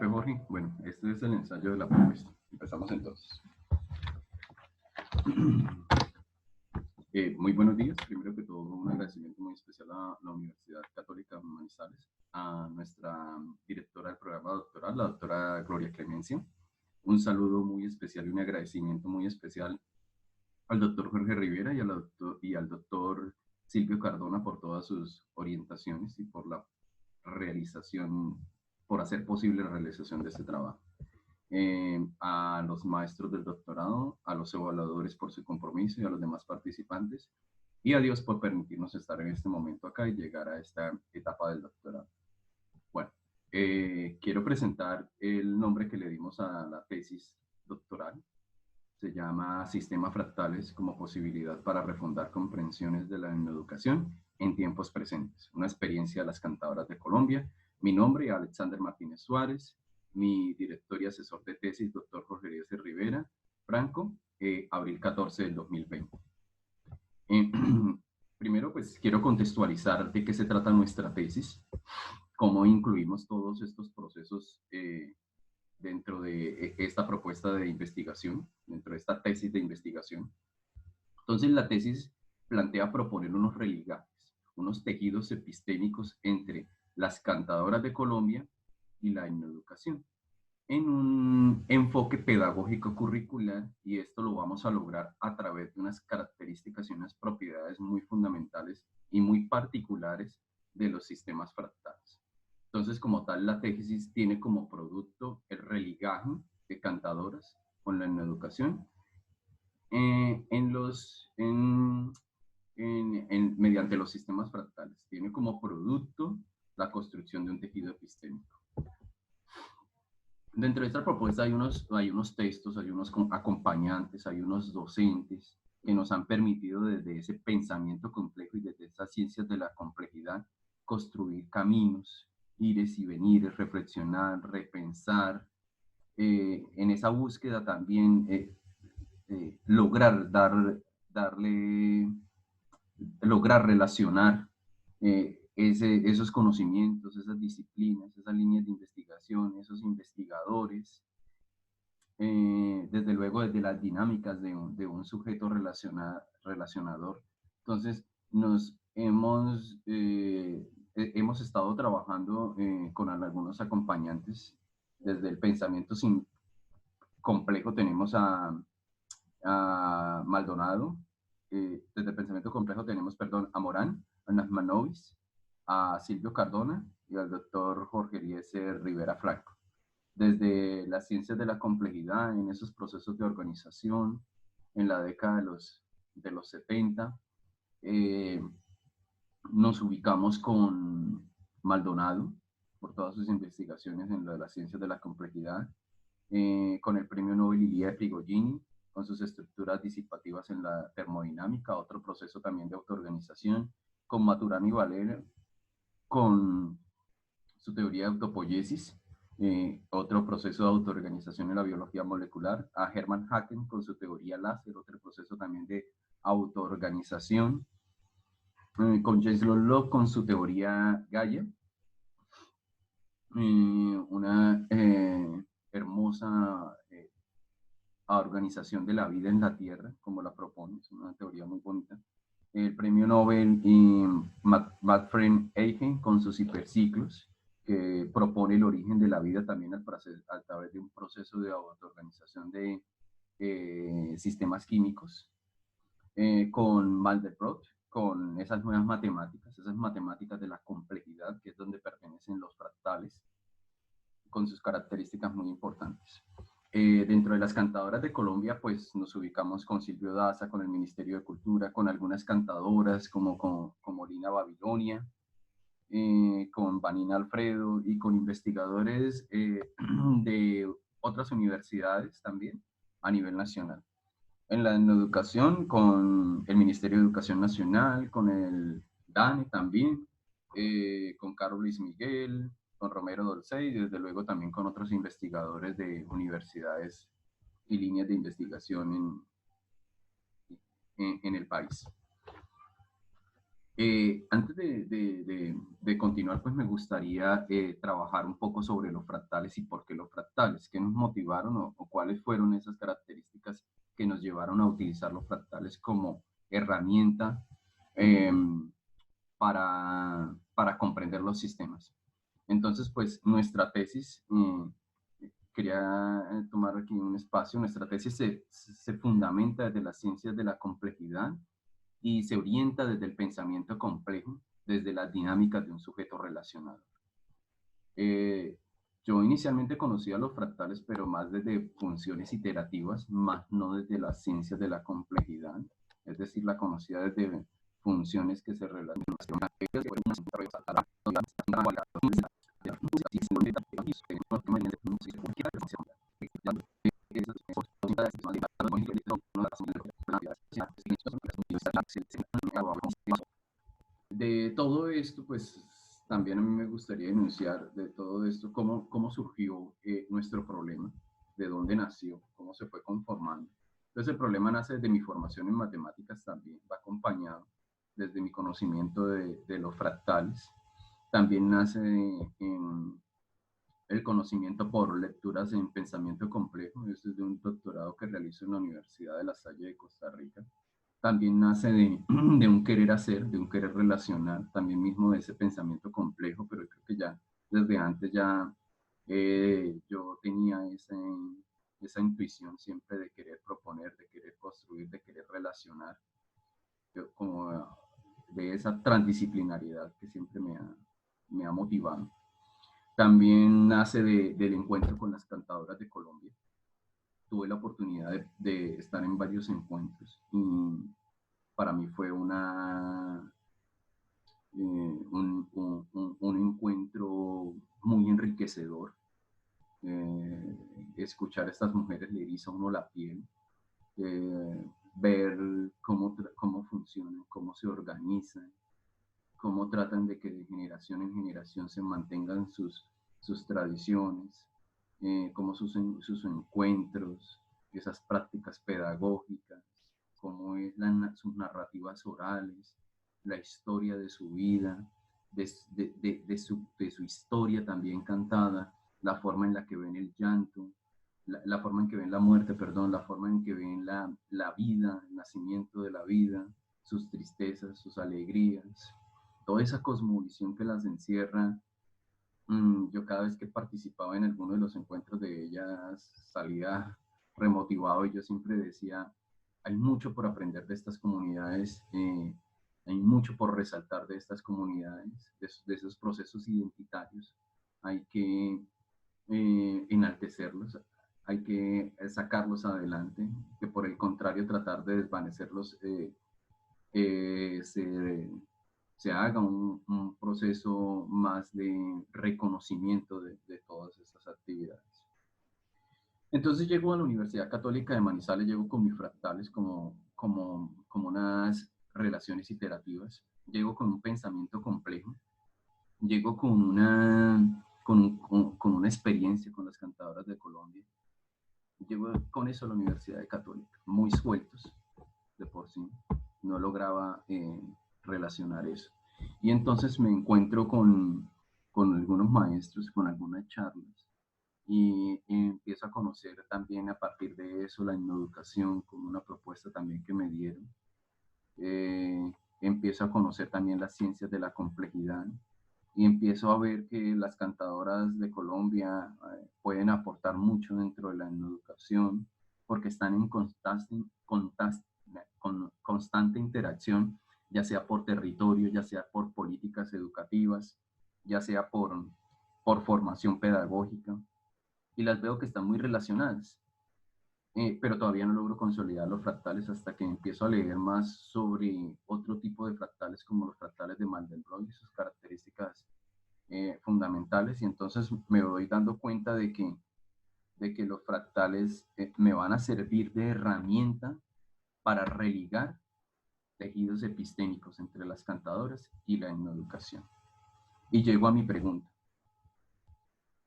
profe Jorge. Bueno, este es el ensayo de la propuesta. Empezamos entonces. Muy buenos días. Primero que todo, un agradecimiento muy especial a la Universidad Católica Manizales, a nuestra directora del programa doctoral, la doctora Gloria Clemencia. Un saludo muy especial y un agradecimiento muy especial al doctor Jorge Rivera y al doctor Silvio Cardona por todas sus orientaciones y por la realización, por hacer posible la realización de este trabajo. A los maestros del doctorado, a los evaluadores por su compromiso y a los demás participantes, y a Dios por permitirnos estar en este momento acá y llegar a esta etapa del doctorado. Bueno, quiero presentar el nombre que le dimos a la tesis doctoral. Se llama Sistema Fractales como posibilidad para refundar comprensiones de la educación en tiempos presentes. Una experiencia de las cantadoras de Colombia. Mi nombre es Alexander Martínez Suárez. Mi director y asesor de tesis, doctor Jorge Díaz Rivera Franco, abril 14 del 2020. Primero, pues quiero contextualizar de qué se trata nuestra tesis, cómo incluimos todos estos procesos dentro de esta propuesta de investigación, dentro de esta tesis de investigación. Entonces, la tesis plantea proponer unos religajes, unos tejidos epistémicos entre las cantadoras de Colombia y la educación, en un enfoque pedagógico curricular, y esto lo vamos a lograr a través de unas características y unas propiedades muy fundamentales y muy particulares de los sistemas fractales. Entonces, como tal, la tesis tiene como producto el religaje de cantadoras con la educación mediante los sistemas fractales. Tiene como producto la construcción de un tejido epistémico. Dentro de esta propuesta hay unos textos, hay unos acompañantes, hay unos docentes que nos han permitido desde ese pensamiento complejo y desde esas ciencias de la complejidad construir caminos, ires y venires, reflexionar, repensar, en esa búsqueda también lograr relacionar esos conocimientos, esas disciplinas, esas líneas de investigación, esos investigadores, desde luego desde las dinámicas de un sujeto relacionador. Entonces, hemos estado trabajando con algunos acompañantes. Desde el pensamiento complejo tenemos a Maldonado, desde el pensamiento complejo tenemos, a Morán, a Nasmanovis, a Silvio Cardona y al doctor Jorge Eliezer Rivera Franco. Desde las ciencias de la complejidad, en esos procesos de organización, en la década de los 70, nos ubicamos con Maldonado, por todas sus investigaciones en lo de las ciencias de la complejidad, con el premio Nobel Ilia Prigogine, con sus estructuras disipativas en la termodinámica, otro proceso también de autoorganización, con Maturana y Valera, con su teoría de autopoiesis, otro proceso de autoorganización en la biología molecular, a Hermann Haken con su teoría láser, otro proceso también de autoorganización, con James Lovelock con su teoría Gaia, una hermosa organización de la vida en la Tierra, como la propone, es una teoría muy bonita. El premio Nobel Manfred Eichen con sus hiperciclos, que propone el origen de la vida también a través de un proceso de autoorganización de sistemas químicos, con Mandelbrot, con esas nuevas matemáticas de la complejidad, que es donde pertenecen los fractales, con sus características muy importantes. Dentro de las cantadoras de Colombia, pues nos ubicamos con Silvio Daza, con el Ministerio de Cultura, con algunas cantadoras como Lina Babilonia, con Vanina Alfredo y con investigadores de otras universidades también a nivel nacional. En la educación, con el Ministerio de Educación Nacional, con el DANE también, con Carlos Luis Miguel, con Romero Dolce y desde luego también con otros investigadores de universidades y líneas de investigación en el país. Antes de continuar, pues me gustaría trabajar un poco sobre los fractales y por qué los fractales, qué nos motivaron o cuáles fueron esas características que nos llevaron a utilizar los fractales como herramienta eh, para comprender los sistemas. Entonces, pues nuestra tesis, quería tomar aquí un espacio, nuestra tesis se fundamenta desde las ciencias de la complejidad y se orienta desde el pensamiento complejo, desde las dinámicas de un sujeto relacionado. Eh, yo inicialmente conocía los fractales, pero más desde funciones iterativas, más no desde las ciencias de la complejidad, es decir, la conocía desde funciones que se relacionan de todo esto, pues también a mí me gustaría enunciar de todo esto cómo surgió nuestro problema, de dónde nació, cómo se fue conformando. Entonces el problema nace desde mi formación en matemáticas también, va acompañado desde mi conocimiento de los fractales, también nace en el conocimiento por lecturas en pensamiento complejo, esto es de un doctorado que realizo en la Universidad de La Salle de Costa Rica. También nace de un querer hacer, de un querer relacionar, también mismo de ese pensamiento complejo, pero creo que ya desde antes ya yo tenía esa intuición siempre de querer proponer, de querer construir, de querer relacionar, como de esa transdisciplinariedad que siempre me ha motivado. También nace del encuentro con las cantadoras de Colombia. Tuve la oportunidad de estar en varios encuentros y para mí fue un encuentro muy enriquecedor. Escuchar a estas mujeres le eriza a uno la piel, ver cómo funcionan, cómo se organizan, cómo tratan de que de generación en generación se mantengan sus tradiciones, cómo sus encuentros, esas prácticas pedagógicas, cómo es sus narrativas orales, la historia de su vida, de su historia también cantada, la forma en la que ven el llanto, la forma en que ven la muerte, perdón, la forma en que ven la vida, el nacimiento de la vida, sus tristezas, sus alegrías, toda esa cosmovisión que las encierra. Yo cada vez que participaba en alguno de los encuentros de ellas salía remotivado y yo siempre decía, hay mucho por aprender de estas comunidades, hay mucho por resaltar de estas comunidades, de esos procesos identitarios. Hay que enaltecerlos, hay que sacarlos adelante, que por el contrario tratar de desvanecerlos se haga un proceso más de reconocimiento de todas estas actividades. Entonces llego a la Universidad Católica de Manizales, llego con mis fractales como unas relaciones iterativas, llego con un pensamiento complejo, llego con una experiencia con las cantadoras de Colombia, llego con eso a la Universidad Católica, muy sueltos de por sí, no lograba relacionar eso. Y entonces me encuentro con algunos maestros, con algunas charlas, y empiezo a conocer también a partir de eso la educación con una propuesta también que me dieron. Empiezo a conocer también las ciencias de la complejidad y empiezo a ver que las cantadoras de Colombia pueden aportar mucho dentro de la educación porque están en constante interacción, ya sea por territorio, ya sea por políticas educativas, ya sea por formación pedagógica, y las veo que están muy relacionadas. Pero todavía no logro consolidar los fractales hasta que empiezo a leer más sobre otro tipo de fractales como los fractales de Mandelbrot y sus características fundamentales, y entonces me voy dando cuenta de que los fractales me van a servir de herramienta para religar tejidos epistémicos entre las cantadoras y la etnoeducación. Y llego a mi pregunta: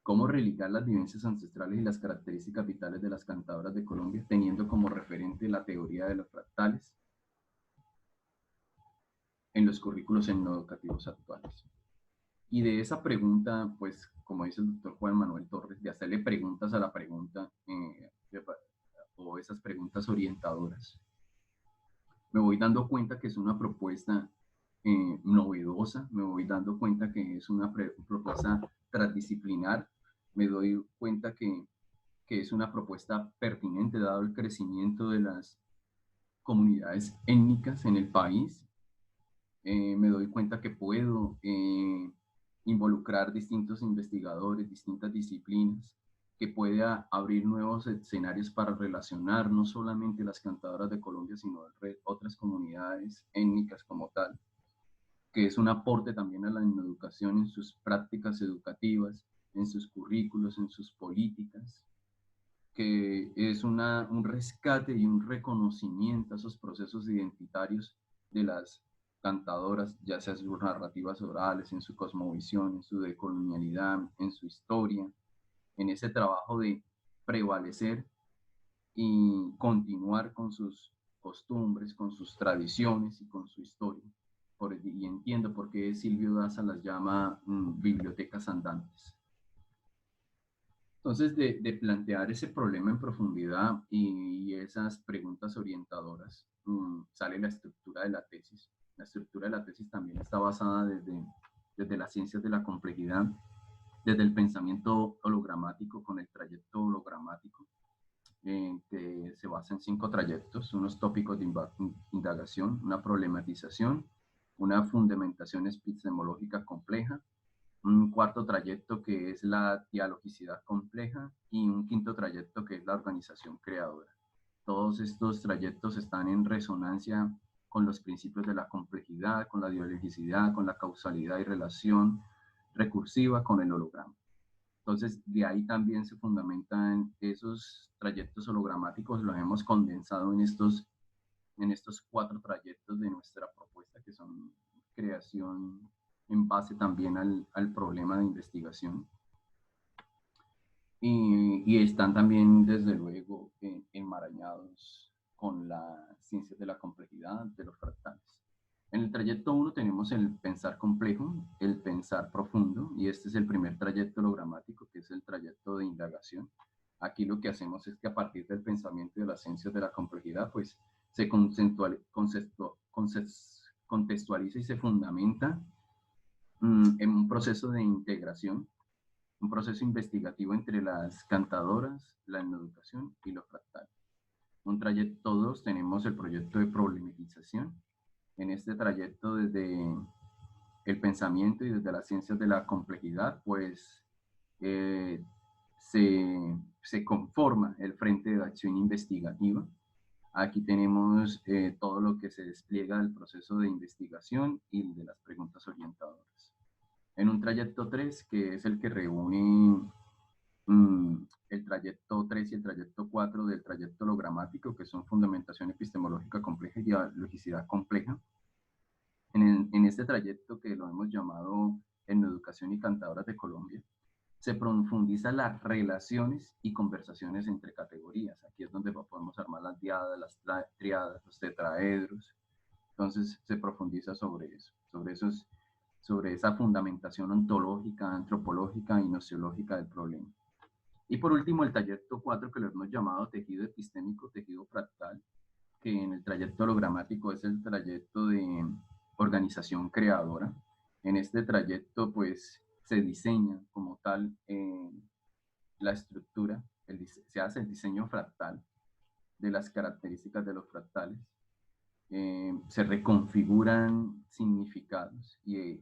¿cómo religar las vivencias ancestrales y las características vitales de las cantadoras de Colombia teniendo como referente la teoría de los fractales? en los currículos educativos actuales. Y de esa pregunta, pues, como dice el doctor Juan Manuel Torres, de hacerle preguntas a la pregunta, o esas preguntas orientadoras, me voy dando cuenta que es una propuesta novedosa, me voy dando cuenta que es una propuesta transdisciplinar, me doy cuenta que es una propuesta pertinente dado el crecimiento de las comunidades étnicas en el país. Me doy cuenta que puedo involucrar distintos investigadores, distintas disciplinas, que pueda abrir nuevos escenarios para relacionar no solamente las cantadoras de Colombia, sino otras comunidades étnicas como tal, que es un aporte también a la educación en sus prácticas educativas, en sus currículos, en sus políticas, que es un rescate y un reconocimiento a esos procesos identitarios de las cantadoras, ya sea sus narrativas orales, en su cosmovisión, en su decolonialidad, en su historia, en ese trabajo de prevalecer y continuar con sus costumbres, con sus tradiciones y con su historia. Y entiendo por qué Silvio Daza las llama bibliotecas andantes. Entonces, de plantear ese problema en profundidad y esas preguntas orientadoras, sale la estructura de la tesis. La estructura de la tesis también está basada desde las ciencias de la complejidad, desde el pensamiento hologramático con el trayecto hologramático, que se basa en 5 trayectos, unos tópicos de indagación, una problematización, una fundamentación epistemológica compleja, un cuarto trayecto que es la dialogicidad compleja y un quinto trayecto que es la organización creadora. Todos estos trayectos están en resonancia con los principios de la complejidad, con la dialogicidad, con la causalidad y relación recursiva con el holograma. Entonces, de ahí también se fundamentan esos trayectos hologramáticos, los hemos condensado en estos 4 trayectos de nuestra propuesta, que son creación en base también al problema de investigación. Y están también, desde luego, enmarañados con las ciencias de la complejidad, de los fractales. En el trayecto 1 tenemos el pensar complejo, el pensar profundo, y este es el primer trayecto hologramático, que es el trayecto de indagación. Aquí lo que hacemos es que a partir del pensamiento de las ciencias de la complejidad, pues se contextualiza y se fundamenta en un proceso de integración, un proceso investigativo entre las cantadoras, la educación y los fractales. Un trayecto 2 tenemos el proyecto de problematización. En este trayecto, desde el pensamiento y desde las ciencias de la complejidad, pues se conforma el Frente de Acción Investigativa. Aquí tenemos todo lo que se despliega del proceso de investigación y de las preguntas orientadoras. En un trayecto 3, que es el que reúne el trayecto 3 y el trayecto 4 del trayecto hologramático, que son fundamentación epistemológica compleja y dialogicidad compleja. En este trayecto, que lo hemos llamado en Educación y Cantadoras de Colombia, se profundiza las relaciones y conversaciones entre categorías. Aquí es donde podemos armar las diadas, las triadas, los tetraedros. Entonces se profundiza sobre eso, sobre esa fundamentación ontológica, antropológica y nociológica del problema. Y por último, el trayecto 4, que lo hemos llamado tejido epistémico, tejido fractal, que en el trayecto hologramático es el trayecto de organización creadora. En este trayecto, pues, se diseña como tal la estructura, se hace el diseño fractal de las características de los fractales, se reconfiguran significados y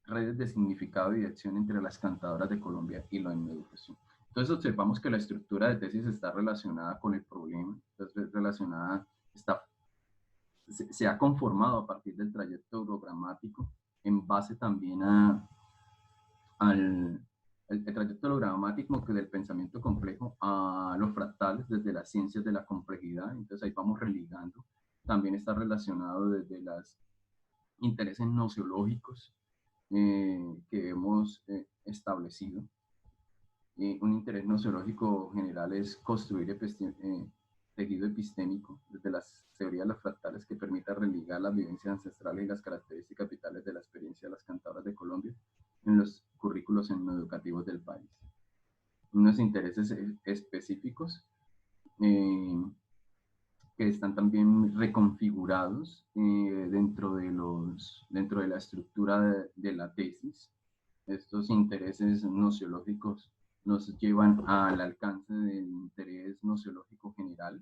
redes de significado y de acción entre las cantadoras de Colombia y la educación. Entonces observamos que la estructura de tesis está relacionada con el problema, se ha conformado a partir del trayecto hologramático en base también al el trayecto hologramático, que del pensamiento complejo a los fractales desde las ciencias de la complejidad. Entonces ahí vamos religando. También está relacionado desde los intereses nociológicos que hemos establecido. Un interés nociológico general es construir tejido epistémico, desde las teorías de las fractales que permita religar las vivencias ancestrales y las características vitales de la experiencia de las cantadoras de Colombia en los currículos educativos del país. Unos intereses específicos eh, que están también reconfigurados dentro de la estructura de la tesis. Estos intereses nociológicos nos llevan al alcance del interés nociológico general,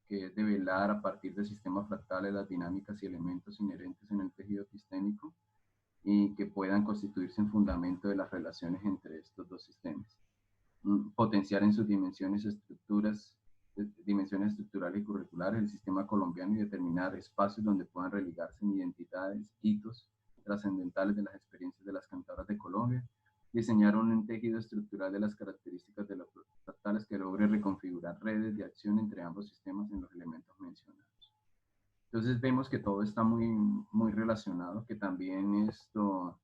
que es develar a partir de sistemas fractales las dinámicas y elementos inherentes en el tejido epistémico y que puedan constituirse en fundamento de las relaciones entre estos dos sistemas. Potenciar en sus dimensiones estructurales y curriculares el sistema colombiano y determinar espacios donde puedan religarse identidades, hitos trascendentales de las experiencias de las cantadoras de Colombia, diseñar un tejido estructural de las características de los fractales que logre reconfigurar redes de acción entre ambos sistemas en los elementos mencionados. Entonces vemos que todo está muy relacionado, que también esto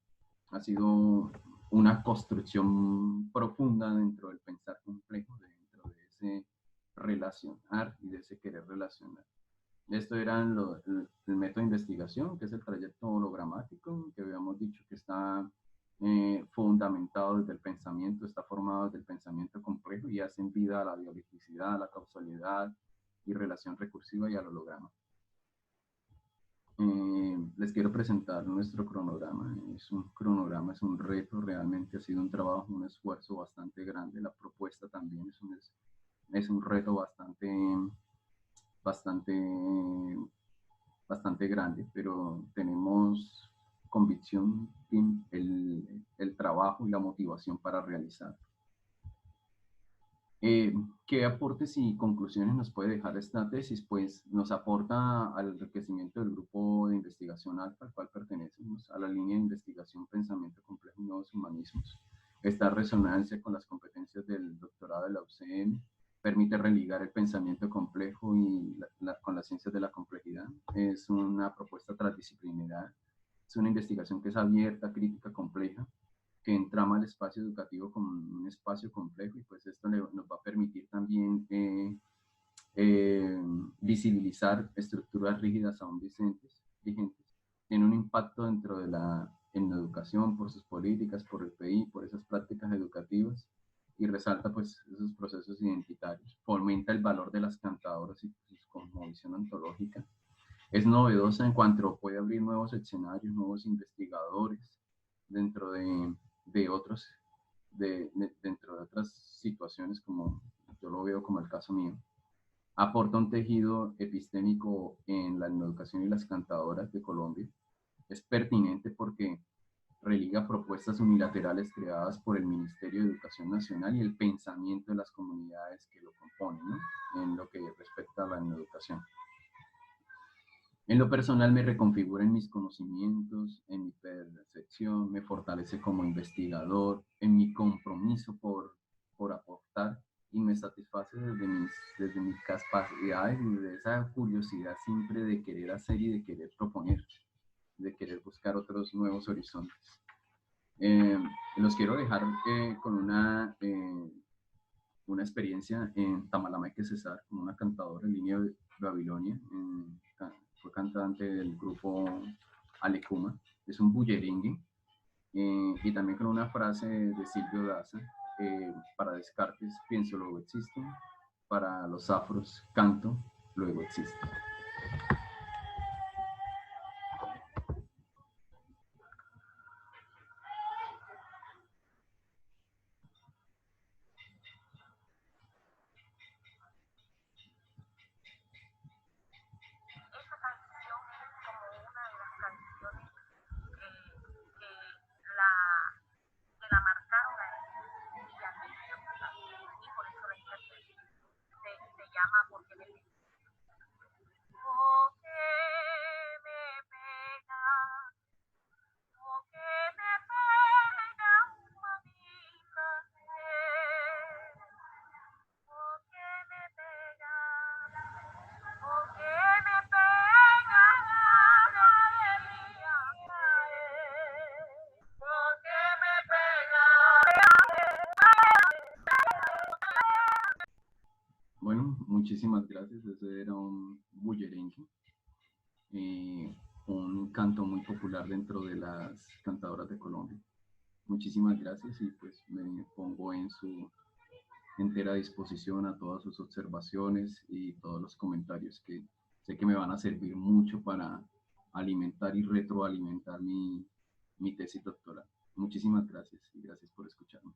ha sido una construcción profunda dentro del pensar complejo, dentro de ese relacionar y de ese querer relacionar. Esto era el método de investigación, que es el trayecto hologramático, que habíamos dicho que está fundamentado desde el pensamiento, está formado desde el pensamiento complejo y hace vida a la dialecticidad, a la causalidad y relación recursiva y al holograma. Les quiero presentar nuestro cronograma. Es un cronograma, es un reto, realmente ha sido un trabajo, un esfuerzo bastante grande. La propuesta también es un reto bastante grande, pero tenemos convicción en el trabajo y la motivación para realizarlo. ¿Qué aportes y conclusiones nos puede dejar esta tesis? Pues nos aporta al enriquecimiento del grupo de investigación alfa al cual pertenecemos, a la línea de investigación Pensamiento Complejo y Nuevos Humanismos. Esta resonancia con las competencias del doctorado de la UCM permite religar el pensamiento complejo y con las ciencias de la complejidad. Es una propuesta transdisciplinar, es una investigación que es abierta, crítica, compleja, que entrama el espacio educativo como un espacio complejo y pues esto nos va a permitir también visibilizar estructuras rígidas aún vigentes, tiene un impacto dentro de en la educación por sus políticas, por el PI, por esas prácticas educativas y resalta pues esos procesos identitarios, fomenta el valor de las cantadoras y pues, como visión ontológica. Es novedosa en cuanto puede abrir nuevos escenarios, nuevos investigadores dentro de otros, dentro de otras situaciones como yo lo veo como el caso mío. Aporta un tejido epistémico en la educación y las cantadoras de Colombia. Es pertinente porque religa propuestas unilaterales creadas por el Ministerio de Educación Nacional y el pensamiento de las comunidades que lo componen, ¿no? En lo que respecta a la educación. En lo personal me reconfigura en mis conocimientos, en mi percepción, me fortalece como investigador, en mi compromiso por aportar y me satisface desde mis capacidades y de esa curiosidad siempre de querer hacer y de querer proponer, de querer buscar otros nuevos horizontes. Los quiero dejar con una experiencia en Tamalameque Cesar, con una cantadora en línea de Babilonia, fue cantante del grupo Alecuma, es un bulleringue, y también con una frase de Silvio Daza, para Descartes, pienso, luego existo, para los afros, canto, luego existo. Bueno, muchísimas gracias. Ese era un bullerengue, eh, un canto muy popular dentro de las cantadoras de Colombia. Muchísimas gracias y pues me pongo en su entera disposición a todas sus observaciones y todos los comentarios que sé que me van a servir mucho para alimentar y retroalimentar mi tesis doctoral. Muchísimas gracias y gracias por escucharme.